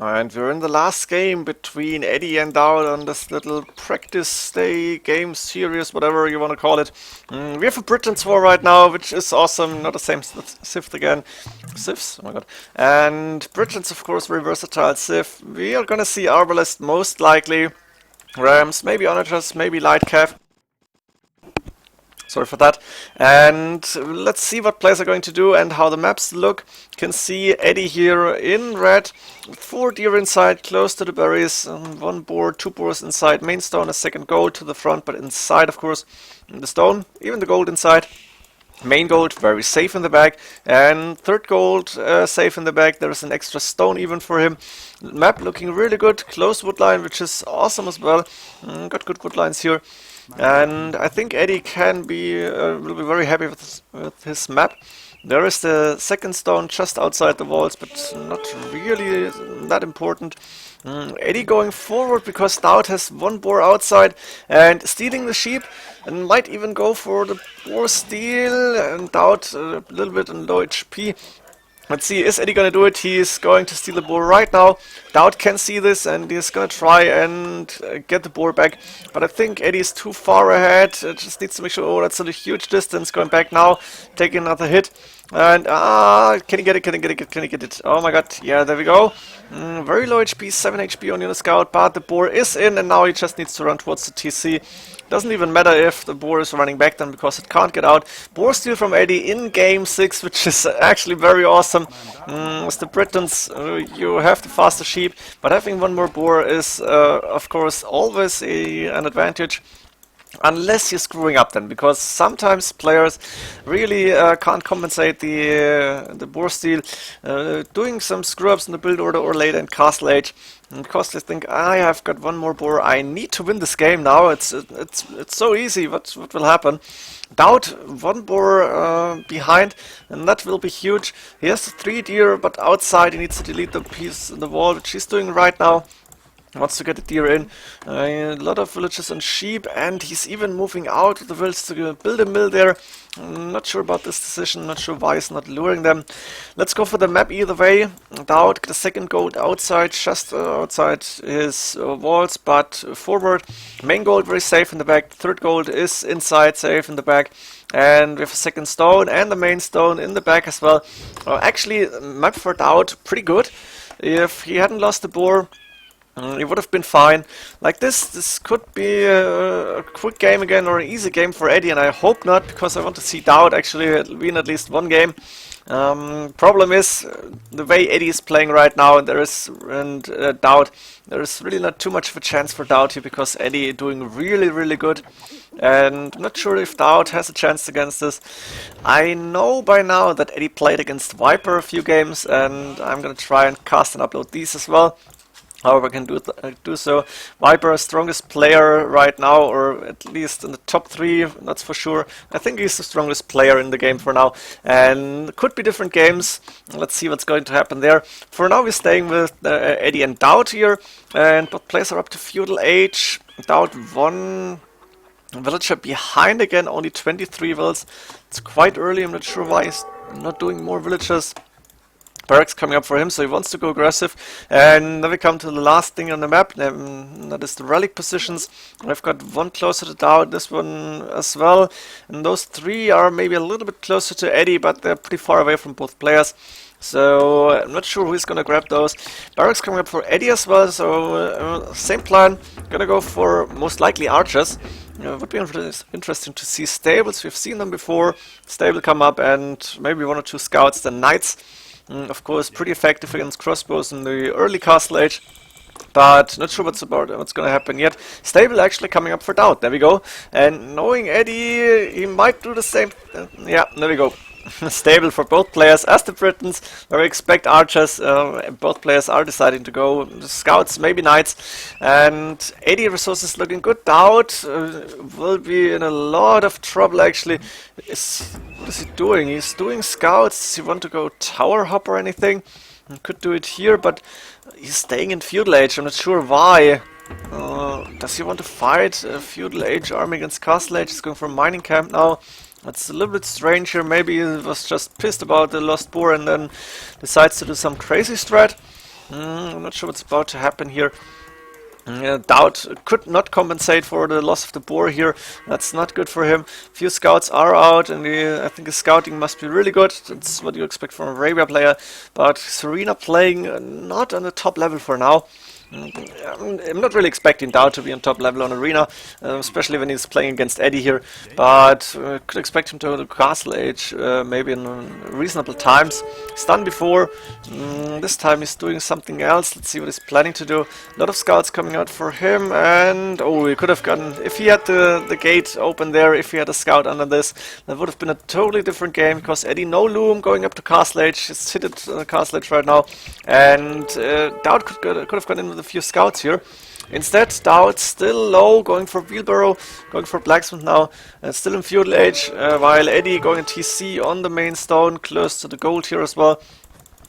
And we're in the last game between Edie and DauT on this little practice day game series, whatever you want to call it. We have a Britons war right now, which is awesome. Not the same Sith again. Siths? Oh my god. And Britons, of course, very versatile Sith. We are gonna see Arbalest most likely. Rams, maybe Onagers, maybe Light Cav. Sorry for that. And let's see what players are going to do and how the maps look. You can see Edie here in red. 4 deer inside, close to the berries. 1 boar, 2 boars inside. Main stone, a second gold to the front, but inside, of course, the stone. Even the gold inside. Main gold, very safe in the back. And third gold, safe in the back. There is an extra stone even for him. Map looking really good. Close wood line, which is awesome as well. Got good wood lines here. And I think Edie will be very happy with his map. There is the second stone just outside the walls, but not really that important. Edie going forward because DauT has 1 boar outside and stealing the sheep, and might even go for the boar steal, and DauT a little bit on low HP. Let's see, is Edie gonna do it? He's going to steal the boar right now. DauT can see this and he's gonna try and get the boar back. But I think Eddie is too far ahead. Just needs to make sure, oh, that's a huge distance. Going back now, taking another hit. And, can he get it? Can he get it? Can he get it? Oh my god, yeah, there we go. Very low HP, 7 HP on your scout, but the boar is in and now he just needs to run towards the TC. Doesn't even matter if the boar is running back then because it can't get out. Boar steal from Edie in game 6, which is actually very awesome. With the Britons, you have the faster sheep, but having 1 more boar is, of course, always an advantage. Unless you're screwing up then, because sometimes players really can't compensate the boar steal, doing some screw-ups in the build order or later in castle age, because they think, I have got 1 more boar, I need to win this game now, it's so easy, what will happen? DauT 1 boar behind, and that will be huge. He has 3 deer, but outside he needs to delete the piece in the wall, which he's doing right now. Wants to get the deer in. A lot of villages and sheep, and he's even moving out of the village to build a mill there. Not sure about this decision, not sure why he's not luring them. Let's go for the map either way. DauT, the second gold outside, just outside his walls, but forward. Main gold very safe in the back, third gold is inside, safe in the back. And we have a second stone and the main stone in the back as well. Actually, map for DauT, pretty good. If he hadn't lost the boar, it would have been fine. Like this could be a quick game again or an easy game for Edie, and I hope not, because I want to see DauT actually win at least 1 game. Problem is the way Edie is playing right now, and DauT, there is really not too much of a chance for DauT here because Edie is doing really good. And I'm not sure if DauT has a chance against this. I know by now that Edie played against Viper a few games, and I'm gonna try and cast and upload these as well. However, I can do so. Viper, strongest player right now, or at least in the top 3, that's for sure. I think he's the strongest player in the game for now, and could be different games. Let's see what's going to happen there. For now, we're staying with Edie and DauT here, and both players are up to feudal age. DauT 1 villager behind again, only 23 vills. It's quite early. I'm not sure why he's not doing more villagers. Barracks coming up for him, so he wants to go aggressive. And then we come to the last thing on the map, that is the relic positions. I've got 1 closer to DauT, this one as well. And those 3 are maybe a little bit closer to Edie, but they're pretty far away from both players. So I'm not sure who's gonna grab those. Barracks coming up for Edie as well, so same plan. Gonna go for most likely archers. It would be interesting to see stables. We've seen them before. Stable come up and maybe 1 or 2 scouts, then knights. Of course, pretty effective against crossbows in the early castle age, but not sure what's going to happen yet. Stable actually coming up for DauT. There we go. And knowing Edie, he might do the same. Yeah, there we go. Stable for both players as the Britons, where we expect archers. Both players are deciding to go. The scouts, maybe knights. And 80 resources looking good. DauT will be in a lot of trouble actually. What is he doing? He's doing scouts. Does he want to go tower hop or anything? He could do it here, but he's staying in feudal age. I'm not sure why. Does he want to fight a feudal age army against castle age? He's going for a mining camp now. That's a little bit strange here. Maybe he was just pissed about the lost boar and then decides to do some crazy strat. I'm not sure what's about to happen here. DauT could not compensate for the loss of the boar here. That's not good for him. Few scouts are out, and I think his scouting must be really good. That's what you expect from a Arabia player. But Serena playing not on the top level for now. I'm not really expecting DauT to be on top level on Arena, especially when he's playing against Edie here, but could expect him to go to Castle Age maybe in reasonable times. He's done before, this time he's doing something else. Let's see what he's planning to do. A lot of scouts coming out for him, and oh, he could have gotten, if he had the gate open there, if he had a scout under this, that would have been a totally different game, because Edie no loom going up to Castle Age. He's hit it Castle Age right now, and DauT could have gone in with a few scouts here. Instead, DauT still low, going for wheelbarrow, going for blacksmith now, and still in feudal age, while Edie going TC on the main stone, close to the gold here as well.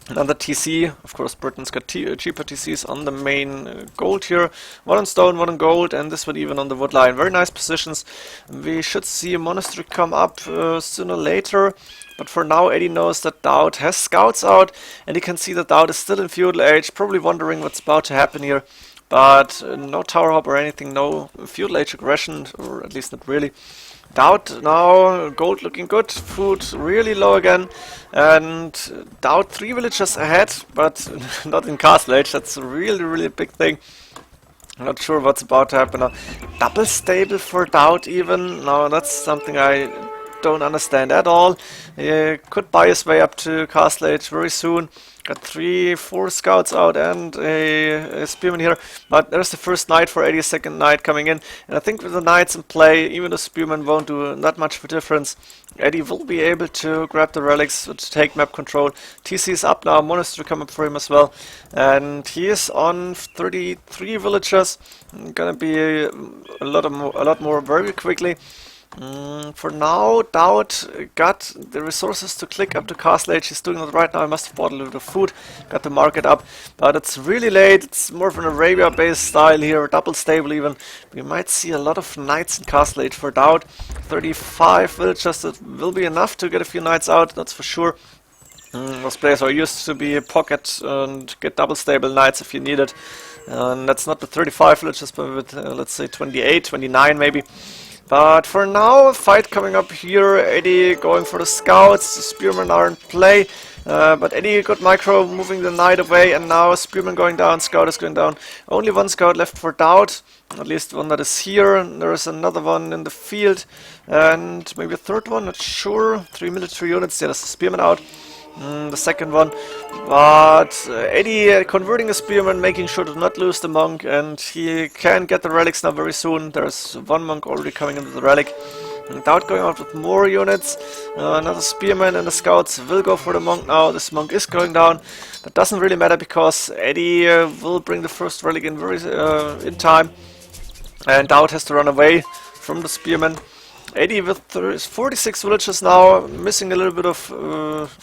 Another TC, of course Britons got cheaper TCs on the main gold here. One on stone, one on gold, and this one even on the wood line. Very nice positions. We should see a monastery come up sooner or later. But for now, Edie knows that DauT has scouts out, and he can see that DauT is still in feudal age, probably wondering what's about to happen here. But no tower hop or anything, no feudal age aggression, or at least not really. DauT now, gold looking good, food really low again, and DauT 3 villagers ahead, but not in Castle Age. That's a really big thing. Not sure what's about to happen now. Double stable for DauT even, now that's something I don't understand at all. He could buy his way up to Castle Age very soon. Got 3-4 scouts out and a spearman here, but there's the first knight for Edie, second knight coming in, and I think with the knights in play, even the spearman won't do that much of a difference. Edie will be able to grab the relics to take map control. TC is up now, monastery come up for him as well, and he is on 33 villagers. Gonna be a lot more very quickly. For now, DauT got the resources to click up to Castle Age. He's doing it right now. I must have bought a little bit of food, got the market up, but it's really late. It's more of an Arabia-based style here, double stable even. We might see a lot of knights in Castle Age for DauT. 35 villagers, that will be enough to get a few knights out, that's for sure. Those players are used to be pocket and get double stable knights if you need it. And that's not with 35 villagers, but with let's say 28, 29 maybe. But for now, fight coming up here. Edie going for the scouts. The spearmen are in play. But Edie got micro, moving the knight away, and now spearman going down, scout is going down. Only one scout left for DauT, at least one that is here. And there is another one in the field, and maybe a third one, not sure. 3 military units, yeah, there's the spearman out. The second one, but Edie converting a spearman, making sure to not lose the monk, and he can get the relics now very soon. There's one monk already coming into the relic. DauT going out with more units. Another spearman and the scouts will go for the monk now. This monk is going down, but doesn't really matter because Edie will bring the first relic in very in time, and DauT has to run away from the spearman. Edie with 46 villagers now, missing a little bit of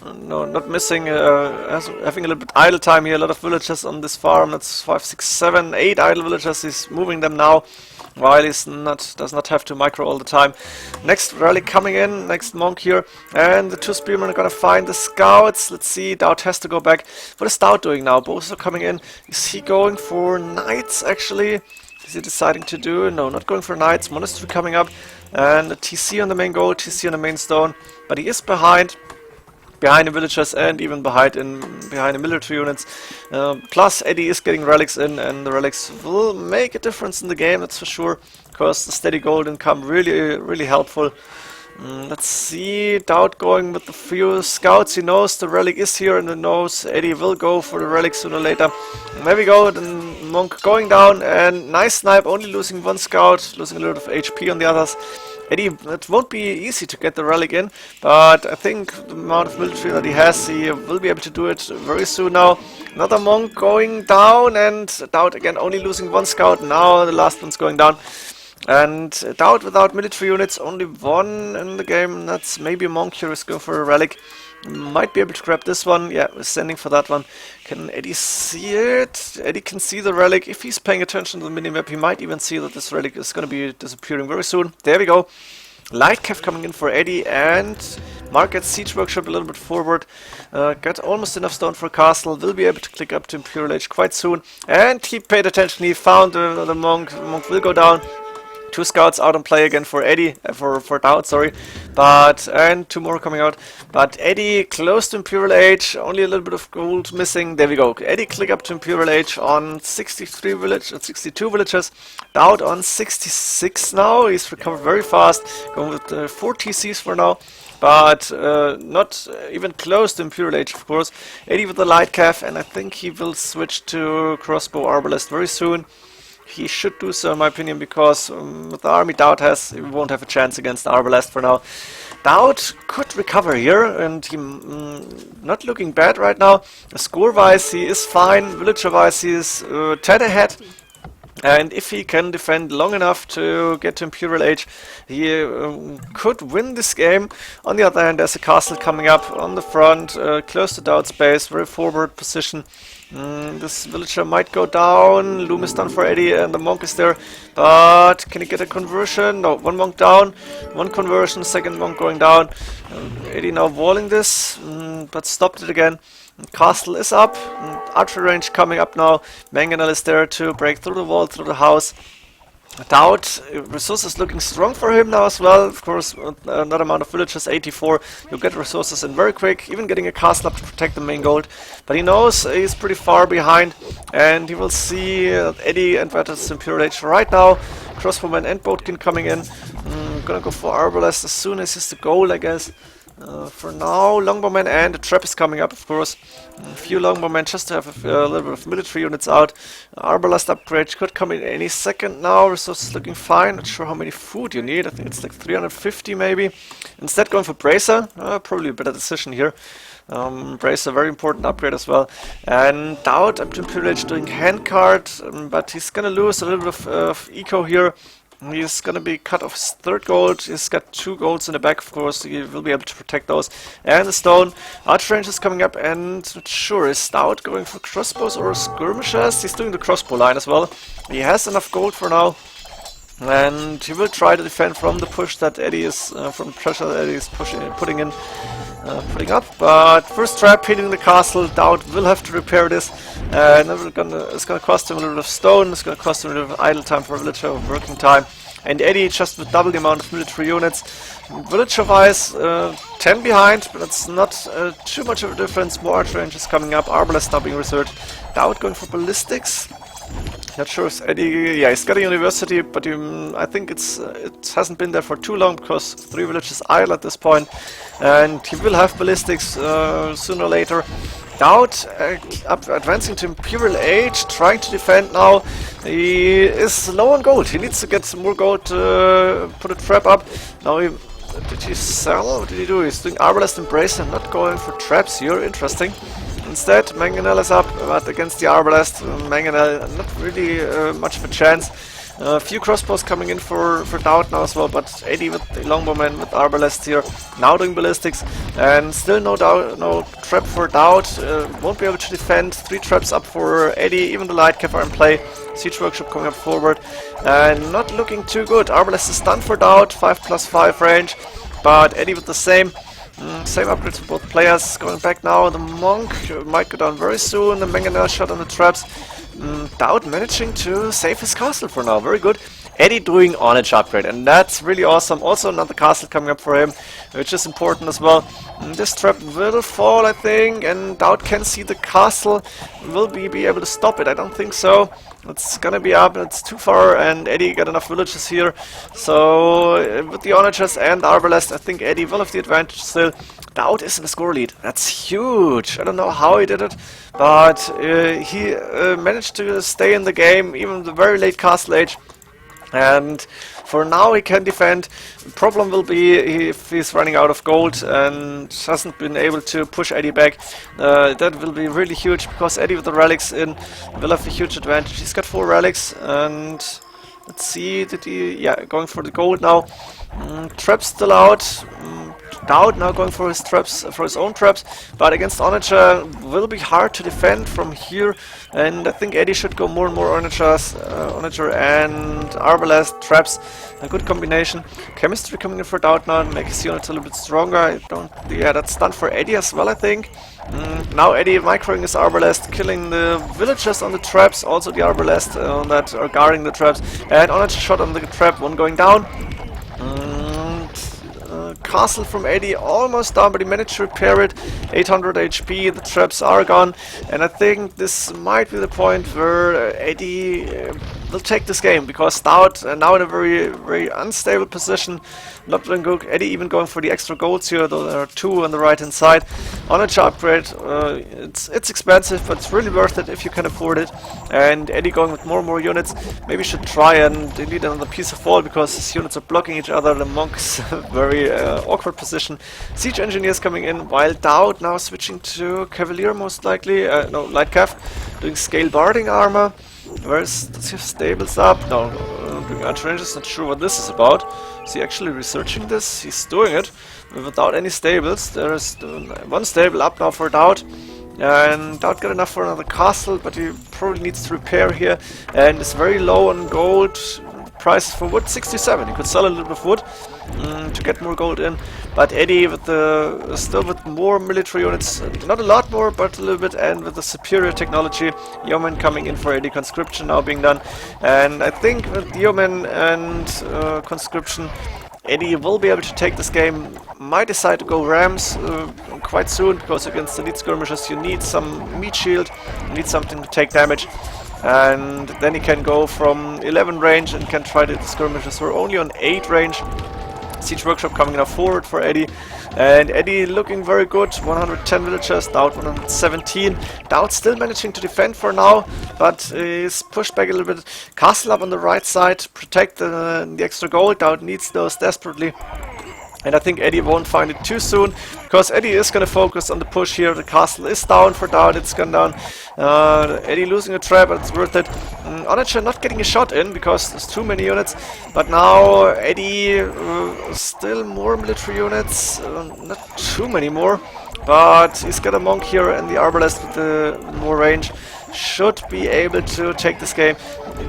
no, not missing, having a little bit idle time here. A lot of villagers on this farm. That's 5, 6, 7, 8 idle villagers. He's moving them now, while he's does not have to micro all the time. Next relic coming in, next monk here, and the 2 spearmen are gonna find the scouts. Let's see, DauT has to go back. What is DauT doing now? Both are coming in. Is he going for knights actually? Is he deciding to do? No, not going for knights. Monastery coming up, and a TC on the main gold, TC on the main stone, but he is behind the villagers and even behind the military units. Plus Edie is getting relics in, and the relics will make a difference in the game, that's for sure, because the steady gold income really helpful. Let's see, DauT going with the few scouts. He knows the relic is here, and he knows Edie will go for the relic sooner or later. And there we go, the monk going down, and nice snipe, only losing one scout, losing a little bit of HP on the others. Edie, it won't be easy to get the relic in, but I think the amount of military that he has, he will be able to do it very soon now. Another monk going down, and DauT again only losing one scout. Now the last one's going down. And DauT without military units, only one in the game, and that's maybe a monk here is going for a relic. Might be able to grab this one. Yeah, we're sending for that one. Can Edie see it? Edie can see the relic. If he's paying attention to the minimap, he might even see that this relic is going to be disappearing very soon. There we go. Light Cav coming in for Edie, and Mark gets Siege Workshop a little bit forward. Got almost enough stone for a castle. Will be able to click up to Imperial Age quite soon. And he paid attention. He found the monk. The monk will go down. 2 scouts out on play again for Edie, for DauT, sorry, and 2 more coming out. But Edie close to Imperial Age, only a little bit of gold missing. There we go. Edie click up to Imperial Age on 62 villages. DauT on 66 now. He's recovered very fast, going with 4 TCs for now. But not even close to Imperial Age, of course. Edie with the light cav, and I think he will switch to crossbow arbalest very soon. He should do so, in my opinion, because with the army DauT he won't have a chance against Arbalest for now. DauT could recover here, and he not looking bad right now. Score-wise, he is fine. Villager-wise, he is 10 ahead. And if he can defend long enough to get to Imperial Age, he could win this game. On the other hand, there's a castle coming up on the front, close to DauT's base, very forward position. This villager might go down. Loom is done for Edie, and the monk is there. But can he get a conversion? No, 1 monk down, 1 conversion, 2nd monk going down. Edie now walling this, but stopped it again. Castle is up, archery range coming up now. Mangonel is there to break through the wall, through the house. DauT, resources looking strong for him now as well. Of course, another amount of villagers, 84. You'll get resources in very quick, even getting a castle up to protect the main gold. But he knows he's pretty far behind, and he will see Edie and Britons Imperial Age right now. Crossbowman and Boatkin coming in. Gonna go for Arbalest as soon as he's the goal, I guess. For now, Longbowman and a trap is coming up, of course. A few Longbowmen just to have a little bit of military units out. Arbalest upgrade could come in any second now. Resources looking fine. Not sure how many food you need. I think it's like 350 maybe. Instead going for Bracer. Probably a better decision here. Bracer, very important upgrade as well. And DauT up to Imperial Age doing handcart, but he's gonna lose a little bit of eco here. He's gonna be cut off his 3rd gold. He's got 2 golds in the back, of course. He will be able to protect those. And the stone. Archer range is coming up, and not sure, is DauT going for crossbows or skirmishers? He's doing the crossbow line as well. He has enough gold for now. And he will try to defend from the push that Edie is, from the pressure that Edie is putting up. But first trap hitting the castle. DauT will have to repair this. And it's gonna cost him a little bit of stone. It's gonna cost him a little bit of idle time for villager, working time. And Edie just with double the amount of military units. Villager-wise, 10 behind, but it's not too much of a difference. More archer range is coming up. Arbalest now being researched. DauT going for ballistics. Not sure if Edie, yeah, he's got a university, but I think it hasn't been there for too long because 3 villages idle at this point, and he will have ballistics sooner or later. DauT advancing to Imperial Age, trying to defend now. He is low on gold. He needs to get some more gold to put a trap up. Now did he sell? What did he do? He's doing Arbalest and Bracer and not going for traps here. Interesting. Instead, Mangonel is up, but against the Arbalest, Mangonel not really much of a chance. A few crossbows coming in for DauT now as well, but Edie with the Longbowman with Arbalest here, now doing ballistics, and still no trap for DauT. Won't be able to defend. 3 traps up for Edie, even the light cav are in play. Siege Workshop coming up forward, and not looking too good. Arbalest is done for DauT, 5+5 range, but Edie with the same. Same upgrades for both players. Going back now, the monk might go down very soon. The Mangonel shot on the traps. DauT managing to save his castle for now. Very good. Edie doing on-edge upgrade, and that's really awesome. Also another castle coming up for him, which is important as well. This trap will fall, I think, and DauT can see the castle. Will be able to stop it? I don't think so. It's gonna be up, it's too far, and Edie got enough villages here. So, with the Onagers and Arbalest, I think Edie will have the advantage still. DauT is in the score lead. That's huge. I don't know how he did it, but he managed to stay in the game, even the very late castle age. And for now he can defend. The problem will be if he's running out of gold and hasn't been able to push Edie back. That will be really huge, because Edie with the relics in will have a huge advantage. He's got 4 relics, and let's see, did he, yeah, going for the gold now. Trap still out. DauT now going for his traps, for his own traps, but against Onager will be hard to defend from here, and I think Edie should go more and more Onager and Arbalest traps, a good combination. Chemistry coming in for DauT now, make his unit a little bit stronger. Yeah, that's done for Edie as well, I think. Now Edie microing his Arbalest, killing the villagers on the traps, also the Arbalest that are guarding the traps, and Onager shot on the trap, one going down. Castle from Edie almost down, but he managed to repair it. 800 HP, the traps are gone, and I think this might be the point where Edie will take this game, because DauT now in a very unstable position, not doing good. Edie even going for the extra golds here, though there are 2 on the right hand side. Onager upgrade, it's expensive, but it's really worth it if you can afford it. And Edie going with more and more units, maybe should try and delete another piece of wall, because his units are blocking each other. The monks very awkward position. Siege engineers coming in, while DauT now switching to Cavalier most likely, no, Light Cav, doing scale barding armor. Does he have stables up? No, doing archer rangers, not sure what this is about. Is he actually researching this? He's doing it without any stables. There's one stable up now for DauT. And DauT got enough for another castle, but he probably needs to repair here. And it's very low on gold. Price for wood 67. He could sell a little bit of wood to get more gold in, but Edie with still with more military units, not a lot more, but a little bit, and with the superior technology. Yeoman coming in for Edie, conscription now being done, and I think with Yeoman and conscription, Edie will be able to take this game. Might decide to go Rams quite soon, because against elite skirmishers you need some meat shield, you need something to take damage. And then he can go from 11 range and can try the skirmishers. We're only on 8 range. Siege Workshop coming now forward for Edie. And Edie looking very good. 110 villagers, DauT 117. DauT still managing to defend for now, but is pushed back a little bit. Castle up on the right side, protect the extra gold. DauT needs those desperately. And I think Edie won't find it too soon, because Edie is going to focus on the push here. The castle is down for DauT, it's gone down. Edie losing a trap, but it's worth it. Onager not getting a shot in, because there's too many units. But now Edie, still more military units, not too many more. But he's got a monk here and the Arbalest with the more range. Should be able to take this game.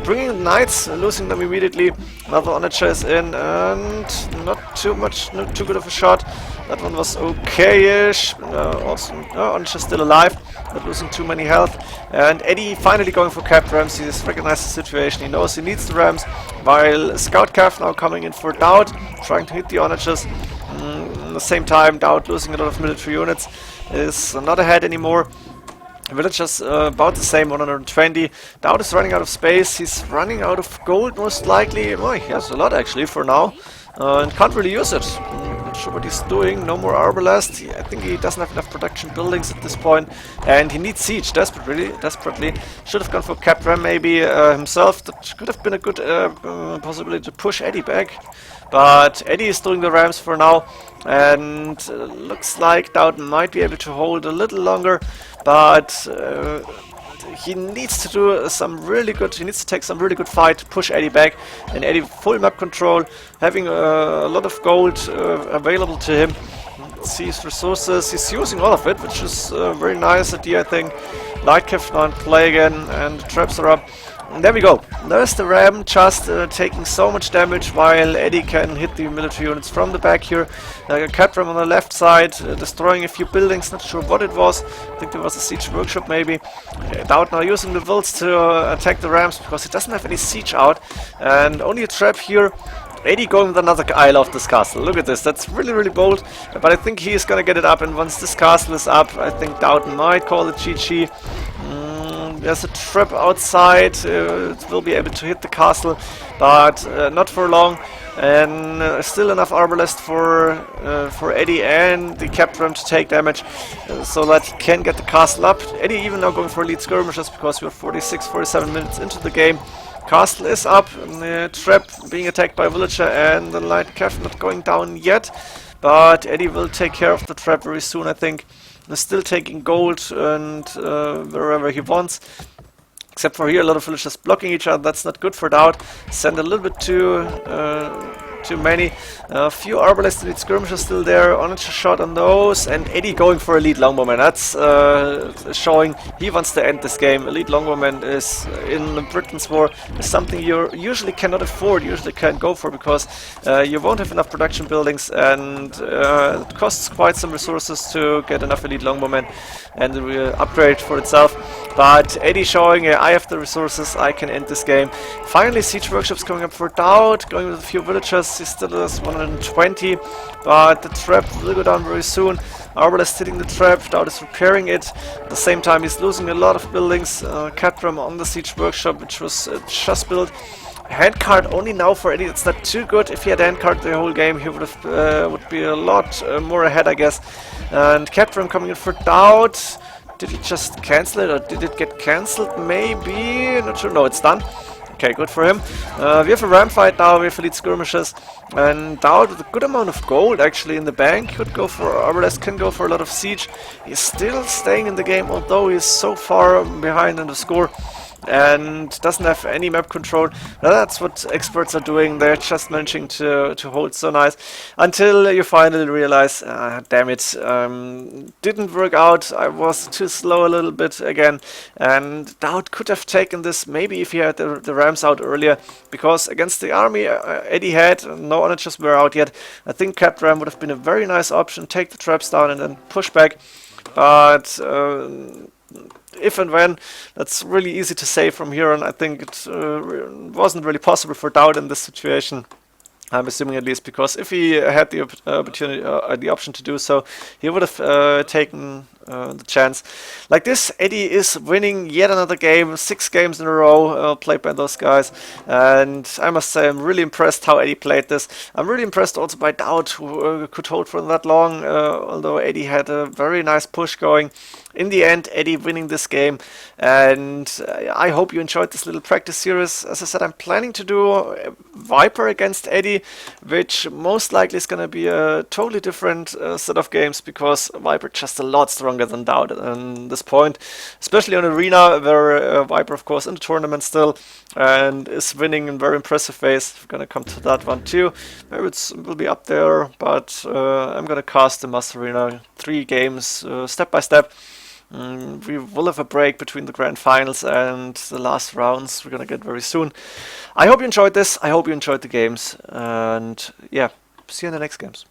Bringing the knights, losing them immediately. Another Onager is in, and not too good of a shot. That one was okay-ish. Also, Onager still alive, not losing too many health. And Edie finally going for capped rams. He has recognized the situation. He knows he needs the rams. While Scout Cav now coming in for DauT, trying to hit the Onagers. At the same time, DauT losing a lot of military units, is not ahead anymore. Villagers about the same, 120. DauT is running out of space. He's running out of gold most likely. Well, he has a lot actually for now, and can't really use it. Not sure what he's doing. No more Arbalest. I think he doesn't have enough production buildings at this point, and he needs siege desperately. Should have gone for capped ram maybe himself. That could have been a good possibility to push Edie back. But Edie is doing the rams for now, and looks like DauT might be able to hold a little longer. But he needs to do some really good. He needs to take some really good fight to push Edie back. And Edie full map control, having a lot of gold available to him. Let's see his resources. He's using all of it, which is very nice idea, I think. Light Cav now in play again, and the traps are up. And there we go. There's the ram just taking so much damage, while Edie can hit the military units from the back here. A cat ram on the left side, destroying a few buildings, not sure what it was. I think there was a siege workshop maybe. DauT now using the wilds to attack the rams, because he doesn't have any siege out. And only a trap here. Edie going with another isle off this castle. Look at this, that's really bold. But I think he is gonna get it up, and once this castle is up, I think DauT might call it GG. There's a trap outside, it will be able to hit the castle, but not for long. And still enough Arbalest for Edie and the capped ram to take damage, so that he can get the castle up. Edie even now going for elite skirmishers, because we're 46-47 minutes into the game. Castle is up, and the trap being attacked by a villager, and the light cav not going down yet. But Edie will take care of the trap very soon, I think. He's still taking gold and wherever he wants. Except for here, a lot of villagers blocking each other. That's not good for DauT. Send a little bit to too many. A few Arbalest Elite Skirmishers still there, Onager shot on those, and Edie going for Elite Longbowman. That's showing he wants to end this game. Elite Longbowman is in the Britons war is something you usually cannot afford, usually can't go for, because you won't have enough production buildings, and it costs quite some resources to get enough Elite Longbowmen and upgrade for itself. But Edie showing, I have the resources, I can end this game. Finally, Siege Workshops coming up for DauT, going with a few villagers. He still has 120, but the trap will go down very soon. Arbalest hitting the trap, DauT is repairing it. At the same time, he's losing a lot of buildings. Catram on the Siege Workshop, which was just built. Handcard only now for Edie. It's not too good. If he had handcard the whole game, he would be a lot more ahead, I guess. And Catram coming in for DauT. Did he just cancel it, or did it get cancelled? Maybe, not sure. No, it's done. Okay, good for him. We have a ram fight now, we have Elite Skirmishers, and DauT with a good amount of gold actually in the bank. Could go for Arbalest, can go for a lot of siege. He's still staying in the game, although he's so far behind in the score and doesn't have any map control. That's what experts are doing. They're just managing to hold so nice until you finally realize, damn it, didn't work out. I was too slow a little bit again, and DauT could have taken this maybe if he had the rams out earlier, because against the army Edie had, no onagers were out yet. I think capped ram would have been a very nice option, take the traps down and then push back, but if and when, that's really easy to say from here on. I think it wasn't really possible for DauT in this situation. I'm assuming, at least, because if he had the opportunity, the option to do so, he would have taken the chance. Like this, Edie is winning yet another game, 6 games in a row played by those guys, and I must say I'm really impressed how Edie played this. I'm really impressed also by DauT, who could hold for that long, although Edie had a very nice push going. In the end, Edie winning this game, and I hope you enjoyed this little practice series. As I said, I'm planning to do Viper against Edie, which most likely is going to be a totally different set of games, because Viper just a lot stronger than DauT at this point, especially on Arena, where Viper, of course, in the tournament still, and is winning in very impressive ways. We're going to come to that one too. Maybe it will be up there, but I'm going to cast the Master Arena 3 games step by step. We will have a break between the grand finals and the last rounds we're gonna get very soon. I hope you enjoyed this, I hope you enjoyed the games, and yeah, see you in the next games.